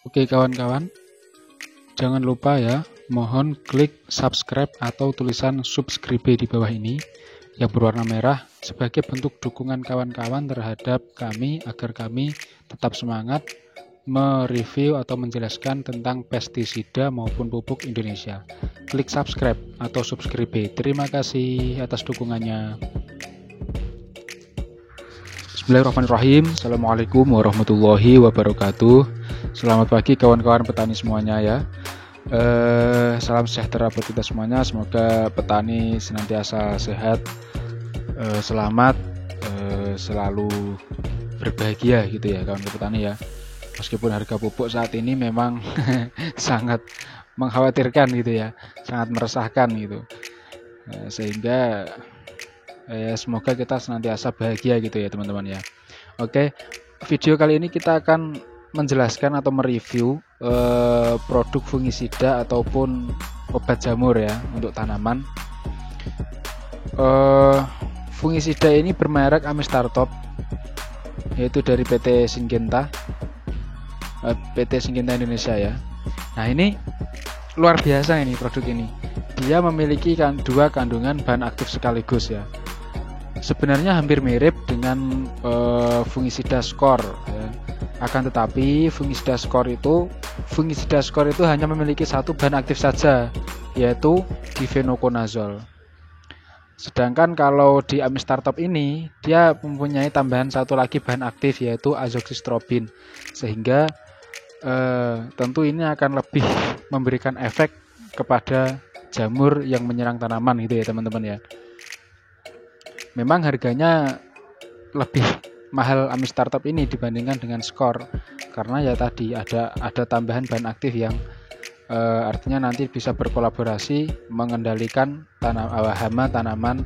Oke kawan-kawan, jangan lupa ya, mohon klik subscribe atau tulisan subscribe di bawah ini yang berwarna merah sebagai bentuk dukungan kawan-kawan terhadap kami agar kami tetap semangat mereview atau menjelaskan tentang pestisida maupun pupuk Indonesia. Klik subscribe atau subscribe. Terima kasih atas dukungannya. Bismillahirrahmanirrahim. Assalamualaikum warahmatullahi wabarakatuh. Selamat pagi kawan-kawan petani semuanya ya. Salam sejahtera buat kita semuanya. Semoga petani senantiasa sehat, selamat, selalu berbahagia gitu ya kawan petani ya. Meskipun harga pupuk saat ini memang sangat mengkhawatirkan gitu ya, sangat meresahkan gitu. Sehingga semoga kita senantiasa bahagia gitu ya teman-teman ya. Oke, video kali ini kita akan menjelaskan atau mereview produk fungisida ataupun obat jamur ya untuk tanaman. Fungisida ini bermerek Amistartop, yaitu dari PT Syngenta Indonesia ya. Nah ini luar biasa ini produk ini. Dia memiliki dua kandungan bahan aktif sekaligus ya. Sebenarnya hampir mirip dengan fungisida skor ya. Akan tetapi fungisida skor itu hanya memiliki satu bahan aktif saja, yaitu difenoconazole. Sedangkan kalau di Amistartop ini dia mempunyai tambahan satu lagi bahan aktif, yaitu azoxystrobin, sehingga tentu ini akan lebih memberikan efek kepada jamur yang menyerang tanaman gitu ya teman-teman ya. Memang harganya lebih mahal Amistartop ini dibandingkan dengan skor, karena ya tadi ada tambahan bahan aktif yang artinya nanti bisa berkolaborasi mengendalikan hama tanaman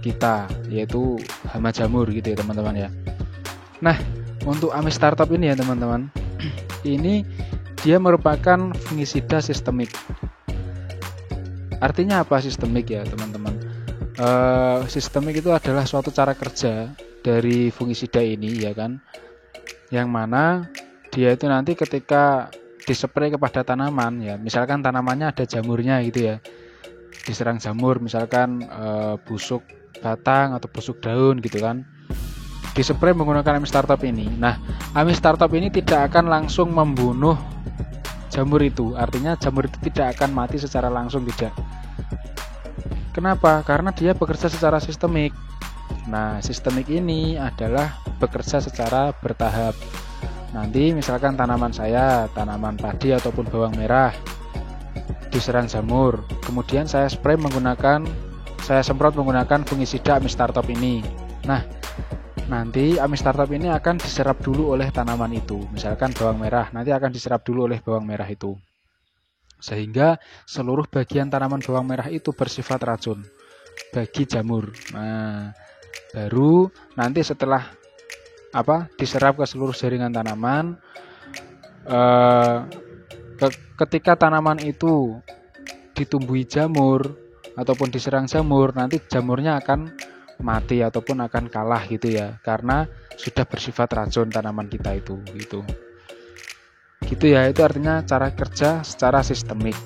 kita, yaitu hama jamur gitu ya teman-teman ya. Nah untuk Amistartop ini ya teman-teman, ini dia merupakan fungisida sistemik. Artinya apa sistemik ya teman-teman? Sistemik itu adalah suatu cara kerja dari fungisida ini ya kan, yang mana dia itu nanti ketika dispray kepada tanaman ya, misalkan tanamannya ada jamurnya gitu ya, diserang jamur misalkan busuk batang atau busuk daun gitu kan, dispray menggunakan Amistartop ini. Nah Amistartop ini tidak akan langsung membunuh jamur itu, artinya jamur itu tidak akan mati secara langsung, tidak. Kenapa? Karena dia bekerja secara sistemik. Nah, sistemik ini adalah bekerja secara bertahap. Nanti misalkan tanaman saya, tanaman padi ataupun bawang merah diserang jamur, kemudian saya semprot menggunakan fungisida Amistartop ini. Nah, nanti Amistartop ini akan diserap dulu oleh tanaman itu. Misalkan bawang merah, nanti akan diserap dulu oleh bawang merah itu, sehingga seluruh bagian tanaman bawang merah itu bersifat racun bagi jamur. Nah, baru nanti setelah diserap ke seluruh jaringan tanaman, ketika tanaman itu ditumbuhi jamur ataupun diserang jamur, nanti jamurnya akan mati ataupun akan kalah gitu ya, karena sudah bersifat racun tanaman kita itu gitu ya. Itu artinya cara kerja secara sistemik.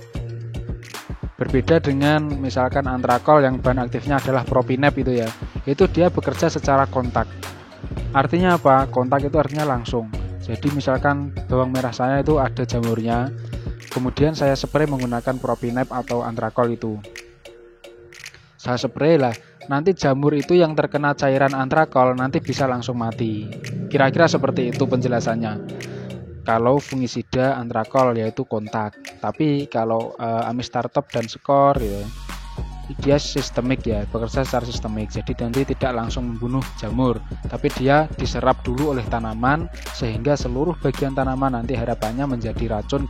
Berbeda dengan misalkan antrakol yang bahan aktifnya adalah propinep itu ya, itu dia bekerja secara kontak. Artinya apa? Kontak itu artinya langsung. Jadi misalkan bawang merah saya itu ada jamurnya, kemudian saya spray menggunakan propinep atau antrakol itu, saya spray lah, nanti jamur itu yang terkena cairan antrakol nanti bisa langsung mati. Kira-kira seperti itu penjelasannya kalau fungisida antrakol, yaitu kontak. Tapi kalau Amistartop dan skor ya, dia sistemik ya, bekerja secara sistemik. Jadi nanti tidak langsung membunuh jamur, tapi dia diserap dulu oleh tanaman, sehingga seluruh bagian tanaman nanti harapannya menjadi racun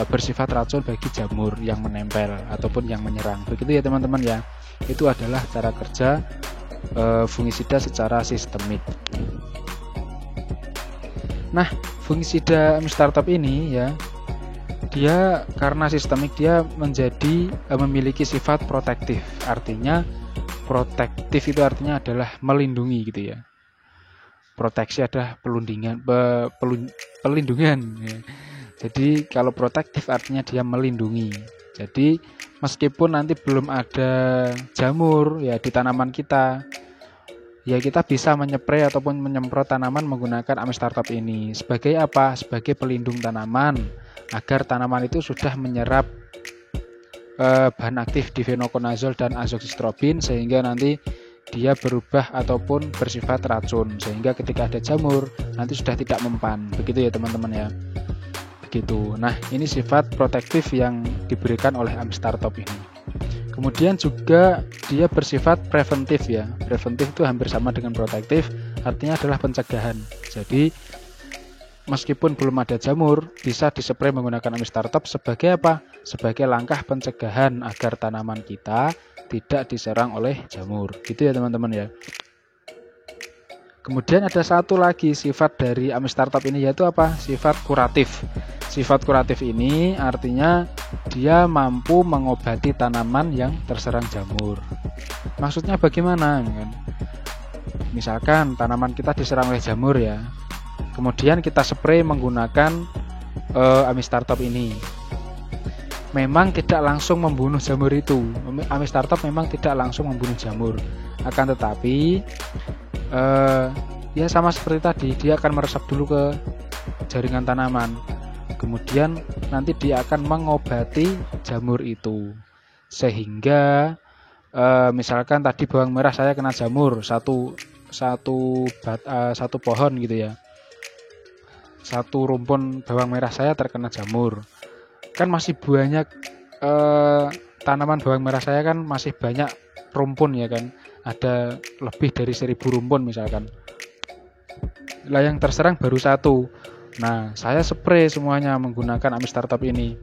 bersifat racun bagi jamur yang menempel ataupun yang menyerang. Begitu ya teman-teman ya. Itu adalah cara kerja fungisida secara sistemik. Nah, fungisida Amistartop ini ya, dia karena sistemik dia memiliki sifat protektif. Artinya protektif itu artinya adalah melindungi gitu ya. proteksi adalah pelindungan ya. Jadi kalau protektif artinya dia melindungi. Jadi meskipun nanti belum ada jamur ya di tanaman kita, ya kita bisa menyepray ataupun menyemprot tanaman menggunakan Amistartop ini. Sebagai apa? Sebagai pelindung tanaman agar tanaman itu sudah menyerap bahan aktif difenokonazol dan azoxystrobin, sehingga nanti dia berubah ataupun bersifat racun, sehingga ketika ada jamur nanti sudah tidak mempan. Begitu ya teman-teman ya. Begitu. Nah, ini sifat protektif yang diberikan oleh Amistartop ini. Kemudian juga dia bersifat preventif ya. Preventif itu hampir sama dengan protektif, artinya adalah pencegahan. Jadi meskipun belum ada jamur, bisa dispray menggunakan Amistartop sebagai apa? Sebagai langkah pencegahan agar tanaman kita tidak diserang oleh jamur. Gitu ya teman-teman ya. Kemudian ada satu lagi sifat dari Amistartop ini, yaitu apa? Sifat kuratif. Sifat kuratif ini artinya dia mampu mengobati tanaman yang terserang jamur. Maksudnya bagaimana? Misalkan tanaman kita diserang oleh jamur ya, kemudian kita spray menggunakan Amistartop ini. Memang tidak langsung membunuh jamur itu. Amistartop memang tidak langsung membunuh jamur. Akan tetapi ya sama seperti tadi, dia akan meresap dulu ke jaringan tanaman. Kemudian nanti dia akan mengobati jamur itu. Sehingga misalkan tadi bawang merah saya kena jamur satu pohon gitu ya. Satu rumpun bawang merah saya terkena jamur. Kan masih banyak tanaman bawang merah saya kan masih banyak rumpun ya kan. Ada lebih dari 1000 rumpun misalkan. Lah yang terserang baru satu. Nah, saya spray semuanya menggunakan Amistartop ini.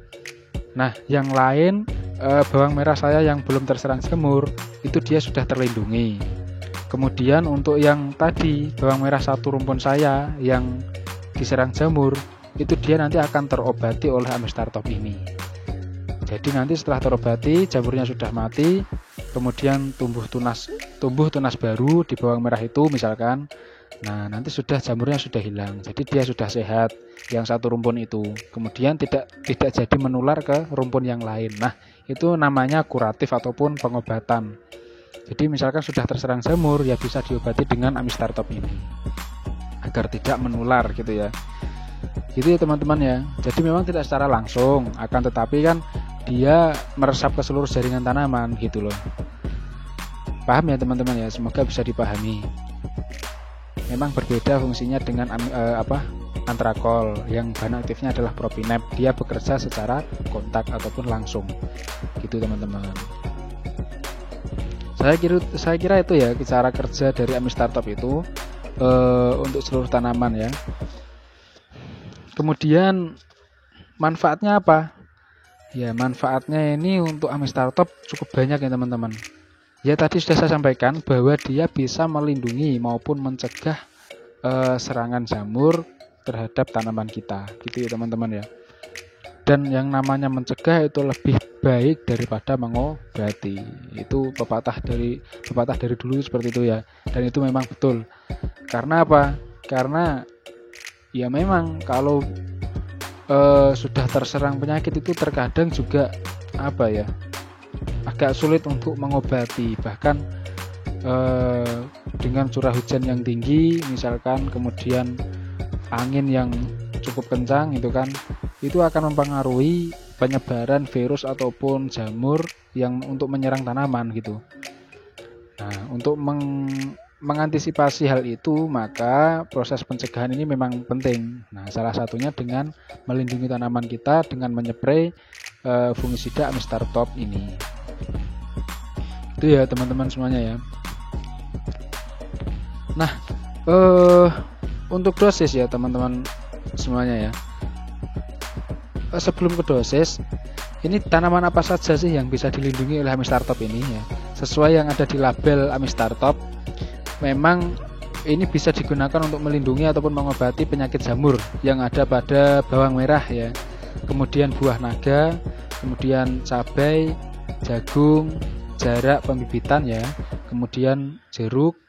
Nah, yang lain bawang merah saya yang belum terserang jamur itu dia sudah terlindungi. Kemudian untuk yang tadi bawang merah satu rumpun saya yang diserang jamur, itu dia nanti akan terobati oleh Amistartop ini. Jadi nanti setelah terobati, jamurnya sudah mati, kemudian tumbuh tunas baru di bawang merah itu misalkan. Nah, nanti jamurnya sudah hilang. Jadi dia sudah sehat yang satu rumpun itu. Kemudian tidak jadi menular ke rumpun yang lain. Nah, itu namanya kuratif ataupun pengobatan. Jadi misalkan sudah terserang jamur, ya bisa diobati dengan Amistartop ini agar tidak menular gitu ya. Gitu ya teman-teman ya. Jadi memang tidak secara langsung, akan tetapi kan dia meresap ke seluruh jaringan tanaman gitu loh. Paham ya teman-teman ya, semoga bisa dipahami. Memang berbeda fungsinya dengan antrakol yang bahan aktifnya adalah propinep. Dia bekerja secara kontak ataupun langsung. Gitu teman-teman. Saya kira itu ya cara kerja dari Amistartop itu untuk seluruh tanaman ya. Kemudian manfaatnya apa? Ya, manfaatnya ini untuk Amistartop cukup banyak ya teman-teman. Ya tadi sudah saya sampaikan bahwa dia bisa melindungi maupun mencegah serangan jamur terhadap tanaman kita. Gitu ya teman-teman ya. Dan yang namanya mencegah itu lebih baik daripada mengobati. Itu pepatah dari dulu seperti itu ya. Dan itu memang betul. Karena apa? Karena ya memang kalau sudah terserang penyakit itu terkadang juga agak sulit untuk mengobati. Bahkan dengan curah hujan yang tinggi misalkan, kemudian angin yang cukup kencang itu akan mempengaruhi penyebaran virus ataupun jamur yang untuk menyerang tanaman gitu. Nah, untuk mengantisipasi hal itu, maka proses pencegahan ini memang penting. Nah, salah satunya dengan melindungi tanaman kita dengan menyepray fungisida Amistartop ini. Itu ya teman-teman semuanya ya. Nah, untuk dosis ya teman-teman semuanya ya. Sebelum ke dosis, ini tanaman apa saja sih yang bisa dilindungi oleh Amistartop ini ya? Sesuai yang ada di label Amistartop, memang ini bisa digunakan untuk melindungi ataupun mengobati penyakit jamur yang ada pada bawang merah ya. Kemudian buah naga, kemudian cabai, jagung, jarak pembibitan ya, kemudian jeruk,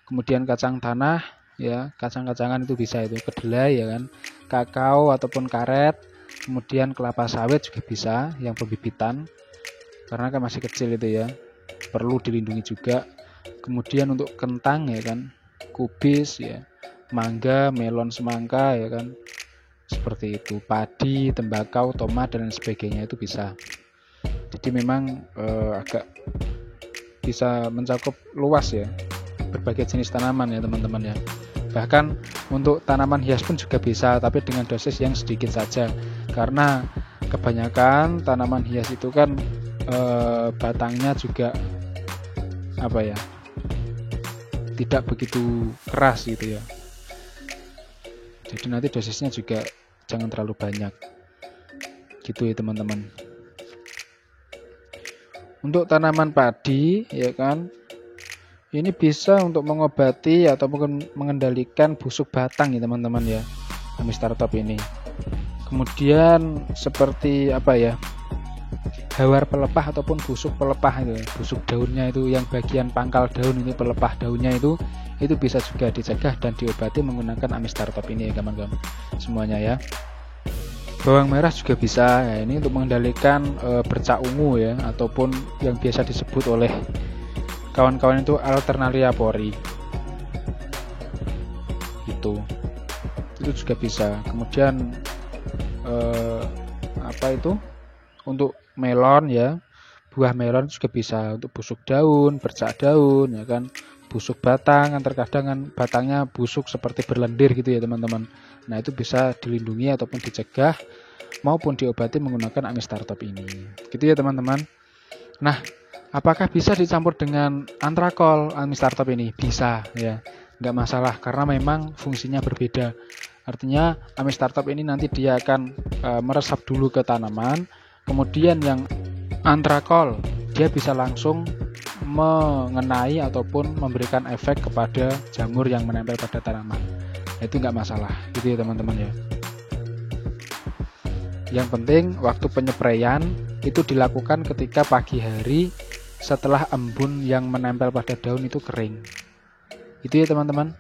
kemudian kacang tanah, ya, kacang-kacangan itu bisa, itu kedelai ya kan, kakao ataupun karet, kemudian kelapa sawit juga bisa yang pembibitan karena kan masih kecil itu ya, perlu dilindungi juga. Kemudian untuk kentang ya kan, kubis ya, mangga, melon semangka ya kan, seperti itu, padi, tembakau, tomat dan lain sebagainya itu bisa. Jadi memang agak bisa mencakup luas ya, berbagai jenis tanaman ya teman-teman ya. Bahkan untuk tanaman hias pun juga bisa, tapi dengan dosis yang sedikit saja, karena kebanyakan tanaman hias itu kan batangnya juga apa ya, tidak begitu keras gitu ya. Jadi nanti dosisnya juga jangan terlalu banyak gitu ya teman-teman. Untuk tanaman padi ya kan, ini bisa untuk mengobati ataupun mengendalikan busuk batang ya teman-teman ya, Amistartop ini. Kemudian seperti apa ya, hawar pelepah ataupun busuk pelepah itu, busuk daunnya itu yang bagian pangkal daun ini, pelepah daunnya itu bisa juga dicegah dan diobati menggunakan Amistartop ini ya kawan-kawan semuanya ya. Bawang merah juga bisa ya, ini untuk mengendalikan bercak ungu ya, ataupun yang biasa disebut oleh kawan-kawan itu Alternaria pori itu juga bisa. Kemudian apa itu, untuk melon ya, buah melon juga bisa untuk busuk daun, bercak daun ya kan, busuk batang kan, terkadang kan batangnya busuk seperti berlendir gitu ya teman-teman. Nah itu bisa dilindungi ataupun dicegah maupun diobati menggunakan Amistartop ini gitu ya teman-teman. Nah, apakah bisa dicampur dengan antrakol Amistartop ini? Bisa ya, nggak masalah karena memang fungsinya berbeda. Artinya Amistartop ini nanti dia akan meresap dulu ke tanaman, kemudian yang antrakol dia bisa langsung mengenai ataupun memberikan efek kepada jamur yang menempel pada tanaman. Itu nggak masalah gitu ya teman-teman ya. Yang penting waktu penyepraian itu dilakukan ketika pagi hari setelah embun yang menempel pada daun itu kering. Itu ya teman-teman.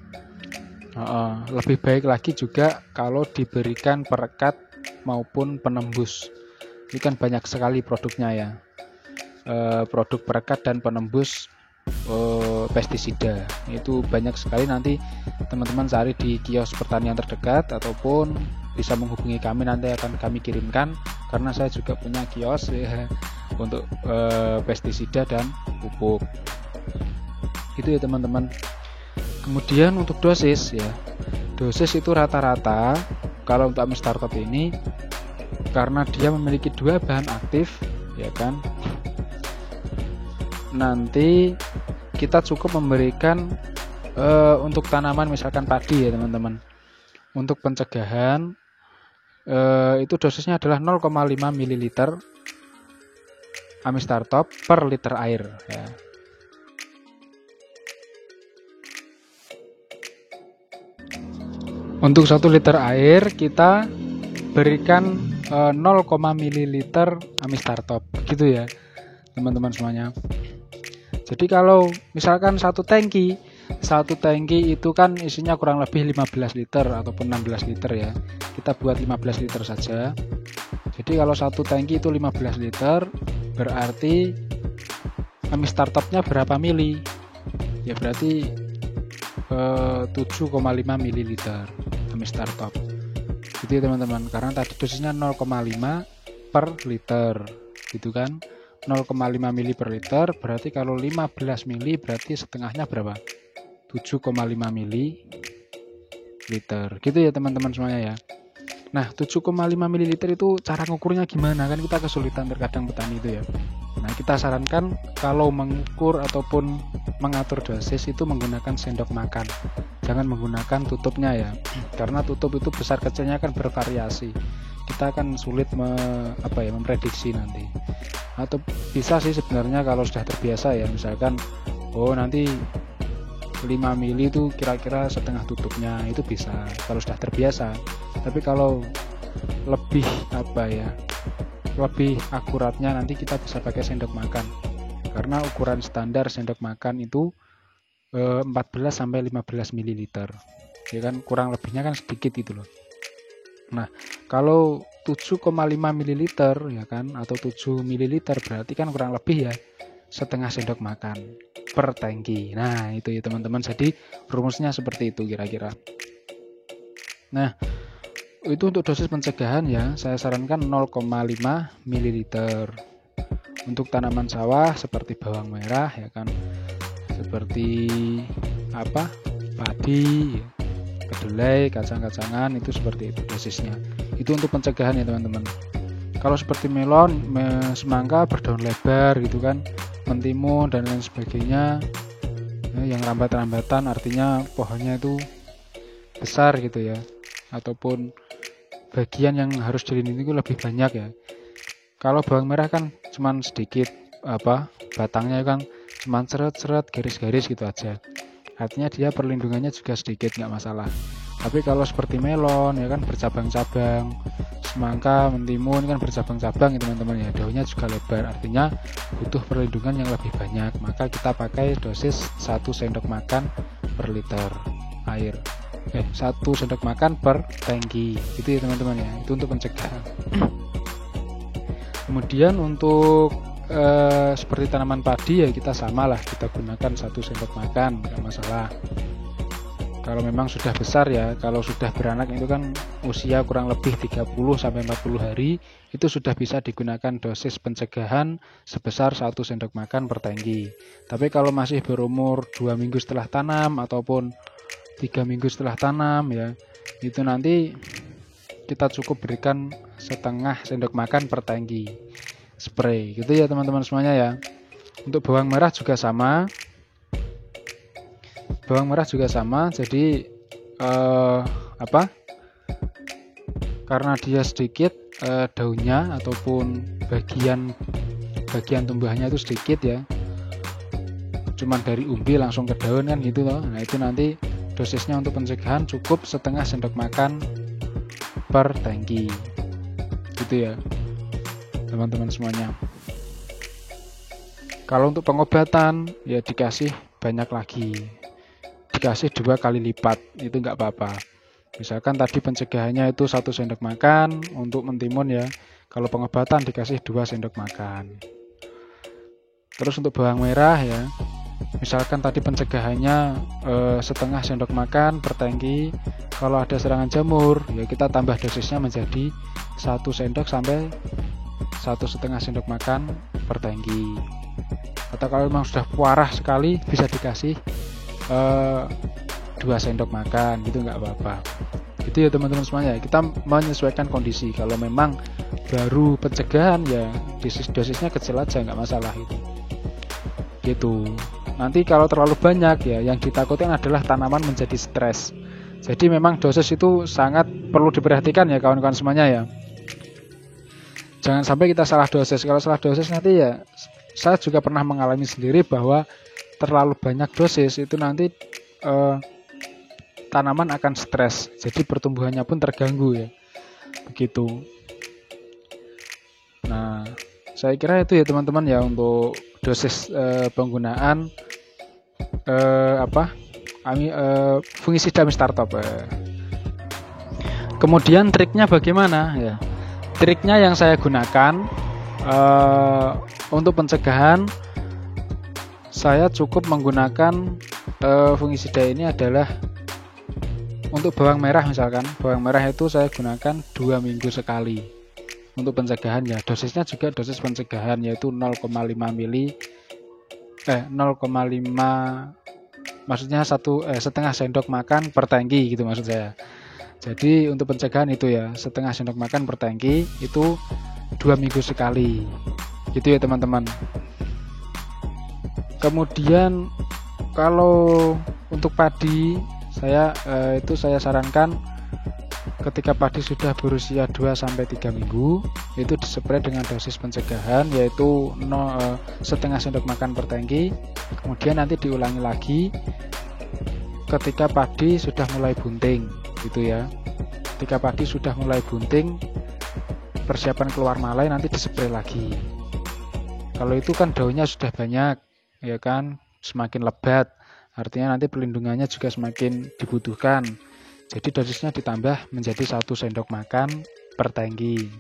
Lebih baik lagi juga kalau diberikan perekat maupun penembus. Ini kan banyak sekali produknya ya, produk perekat dan penembus pestisida itu banyak sekali. Nanti teman-teman cari di kios pertanian terdekat ataupun bisa menghubungi kami, nanti akan kami kirimkan karena saya juga punya kios ya, untuk pestisida dan pupuk itu ya teman-teman. Kemudian untuk dosis ya, dosis itu rata-rata kalau untuk Amistartop ini karena dia memiliki dua bahan aktif ya kan, nanti kita cukup memberikan untuk tanaman misalkan padi ya teman-teman, untuk pencegahan itu dosisnya adalah 0,5 ml Amistartop per liter air ya. Untuk 1 liter air kita berikan 0, ml Amistartop gitu ya teman-teman semuanya. Jadi kalau misalkan satu tangki itu kan isinya kurang lebih 15 liter ataupun 16 liter ya, kita buat 15 liter saja. Jadi kalau satu tangki itu 15 liter berarti Amistartopnya berapa mili ya, berarti 7,5 ml Amistartop gitu ya teman-teman, karena tadi dosisnya 0,5 per liter gitu kan, 0,5 mili per liter berarti kalau 15 mili berarti setengahnya berapa, 7,5 mili liter gitu ya teman-teman semuanya ya. Nah 7,5 ml itu cara ngukurnya gimana, kan kita kesulitan terkadang petani itu ya. Nah kita sarankan kalau mengukur ataupun mengatur dosis itu menggunakan sendok makan, jangan menggunakan tutupnya ya, karena tutup itu besar kecilnya kan bervariasi, kita akan sulit memprediksi nanti. Atau bisa sih sebenarnya kalau sudah terbiasa ya, misalkan nanti 5 mili itu kira-kira setengah tutupnya, itu bisa kalau sudah terbiasa. Tapi kalau lebih lebih akuratnya nanti kita bisa pakai sendok makan, karena ukuran standar sendok makan itu 14-15 ml ya kan, kurang lebihnya kan sedikit gitu loh. Nah, kalau 7,5 ml ya kan, atau 7 ml berarti kan kurang lebih ya setengah sendok makan per tangki. Nah, itu ya teman-teman, jadi rumusnya seperti itu kira-kira. Nah, itu untuk dosis pencegahan ya, saya sarankan 0,5 ml. Untuk tanaman sawah seperti bawang merah ya kan, seperti apa, padi, kedelai, kacang-kacangan, itu seperti itu dosisnya. Itu untuk pencegahan ya teman-teman. Kalau seperti melon, semangka berdaun lebar gitu kan, mentimun dan lain sebagainya, yang rambat-rambatan artinya pohonnya itu besar gitu ya, ataupun bagian yang harus dilindungi itu lebih banyak ya. Kalau bawang merah kan cuman sedikit, batangnya kan cuman seret-seret, garis-garis gitu aja, artinya dia perlindungannya juga sedikit, nggak masalah. Tapi kalau seperti melon ya kan bercabang-cabang, semangka, mentimun kan bercabang-cabang ya teman-teman ya, daunnya juga lebar, artinya butuh perlindungan yang lebih banyak. Maka kita pakai dosis 1 sendok makan per liter air, 1 sendok makan per tangki, gitu ya teman-teman ya. Itu untuk pencegahan. Kemudian untuk seperti tanaman padi ya kita samalah, kita gunakan 1 sendok makan, nggak masalah. Kalau memang sudah besar ya, kalau sudah beranak itu kan usia kurang lebih 30-40 hari, itu sudah bisa digunakan dosis pencegahan sebesar 1 sendok makan per tangki. Tapi kalau masih berumur 2 minggu setelah tanam ataupun 3 minggu setelah tanam ya, itu nanti kita cukup berikan setengah sendok makan per tangki spray, gitu ya teman-teman semuanya ya. Untuk bawang merah juga sama. Jadi karena dia sedikit daunnya ataupun bagian tumbuhannya itu sedikit ya, cuman dari umbi langsung ke daun kan gitu loh. Nah, itu nanti dosisnya untuk pencegahan cukup setengah sendok makan per tangki, gitu ya teman-teman semuanya. Kalau untuk pengobatan ya dikasih banyak lagi, dikasih 2 kali lipat, itu nggak apa-apa. Misalkan tadi pencegahannya itu 1 sendok makan untuk mentimun ya, kalau pengobatan dikasih 2 sendok makan. Terus untuk bawang merah ya, misalkan tadi pencegahannya setengah sendok makan per tangki, kalau ada serangan jamur ya kita tambah dosisnya menjadi 1 sendok sampai 1,5 sendok makan per tangki. Atau kalau memang sudah parah sekali bisa dikasih 2 sendok makan, gitu nggak apa-apa. Itu ya teman-teman semuanya, kita menyesuaikan kondisi. Kalau memang baru pencegahan ya dosisnya kecil aja, nggak masalah itu. Gitu. Nanti kalau terlalu banyak ya yang ditakutkan adalah tanaman menjadi stres. Jadi memang dosis itu sangat perlu diperhatikan ya kawan-kawan semuanya ya. Jangan sampai kita salah dosis. Kalau salah dosis nanti ya, saya juga pernah mengalami sendiri bahwa terlalu banyak dosis itu nanti tanaman akan stres. Jadi pertumbuhannya pun terganggu ya. Begitu. Nah, saya kira itu ya teman-teman ya untuk dosis penggunaan fungisida startup. Kemudian triknya bagaimana ya? Triknya yang saya gunakan untuk pencegahan, saya cukup menggunakan fungisida ini adalah untuk bawang merah. Misalkan bawang merah itu saya gunakan 2 minggu sekali untuk pencegahan ya. Dosisnya juga dosis pencegahan yaitu 0,5 maksudnya setengah sendok makan per tangki gitu maksud saya. Jadi untuk pencegahan itu ya setengah sendok makan per tangki, itu 2 minggu sekali, gitu ya teman-teman. Kemudian kalau untuk padi saya sarankan ketika padi sudah berusia 2-3 minggu itu dispray dengan dosis pencegahan yaitu setengah sendok makan per tangki. Kemudian nanti diulangi lagi ketika padi sudah mulai bunting, gitu ya. Ketika padi sudah mulai bunting, persiapan keluar malai, nanti dispray lagi. Kalau itu kan daunnya sudah banyak ya kan, semakin lebat, artinya nanti perlindungannya juga semakin dibutuhkan. Jadi dosisnya ditambah menjadi 1 sendok makan per tangki.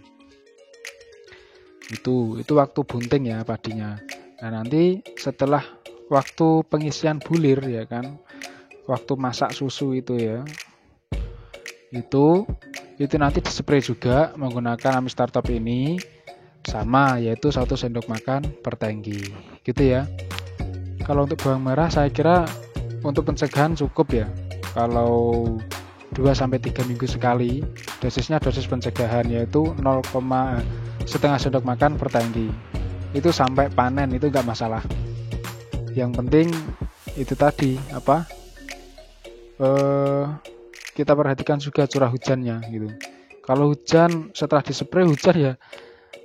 Itu waktu bunting ya padinya. Nah, nanti setelah waktu pengisian bulir ya kan, waktu masak susu itu ya, itu nanti dispray juga menggunakan Ami Startup ini, sama yaitu 1 sendok makan per tangki gitu ya. Kalau untuk bawang merah saya kira untuk pencegahan cukup ya, kalau 2-3 minggu sekali. Dosisnya dosis pencegahan yaitu 0,5 sendok makan per tangki. Itu sampai panen itu nggak masalah. Yang penting itu tadi kita perhatikan juga curah hujannya gitu. Kalau hujan setelah dispray hujan ya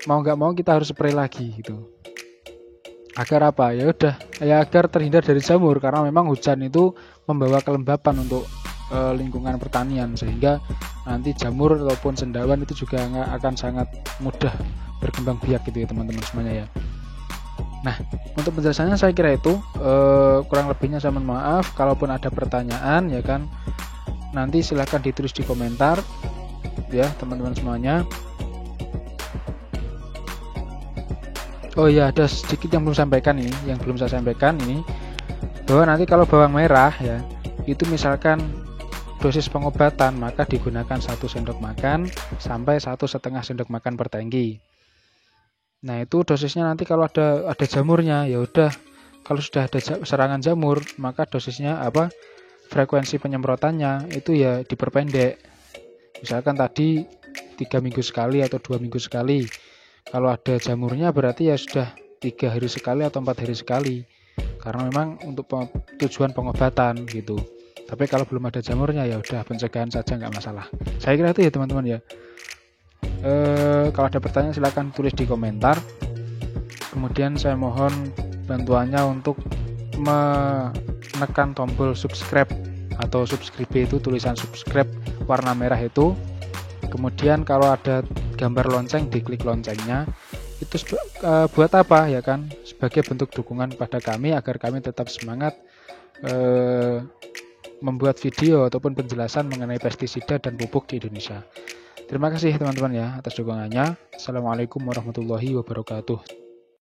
mau nggak mau kita harus spray lagi gitu. Agar apa? Ya udah, ya agar terhindar dari jamur, karena memang hujan itu membawa kelembapan untuk lingkungan pertanian, sehingga nanti jamur ataupun cendawan itu juga akan sangat mudah berkembang biak gitu ya teman-teman semuanya ya. Nah, untuk penjelasannya saya kira itu, kurang lebihnya saya mohon maaf. Kalaupun ada pertanyaan ya kan, nanti silahkan ditulis di komentar ya teman-teman semuanya. Oh ya, ada sedikit yang belum saya sampaikan ini, bahwa nanti kalau bawang merah ya, itu misalkan dosis pengobatan maka digunakan 1 sendok makan sampai 1,5 sendok makan per tangki. Nah, itu dosisnya nanti kalau ada jamurnya ya udah, kalau sudah ada serangan jamur maka dosisnya frekuensi penyemprotannya itu ya diperpendek. Misalkan tadi 3 minggu sekali atau 2 minggu sekali. Kalau ada jamurnya berarti ya sudah 3 hari sekali atau 4 hari sekali, karena memang untuk tujuan pengobatan gitu. Tapi kalau belum ada jamurnya ya udah pencegahan saja, nggak masalah. Saya kira itu ya teman-teman ya. Kalau ada pertanyaan silahkan tulis di komentar. Kemudian saya mohon bantuannya untuk menekan tombol subscribe atau subscribe, itu tulisan subscribe warna merah itu. Kemudian kalau ada gambar lonceng diklik loncengnya. Itu buat apa ya kan? Sebagai bentuk dukungan pada kami agar kami tetap semangat membuat video ataupun penjelasan mengenai pestisida dan pupuk di Indonesia. Terima kasih teman-teman ya atas dukungannya. Assalamualaikum warahmatullahi wabarakatuh.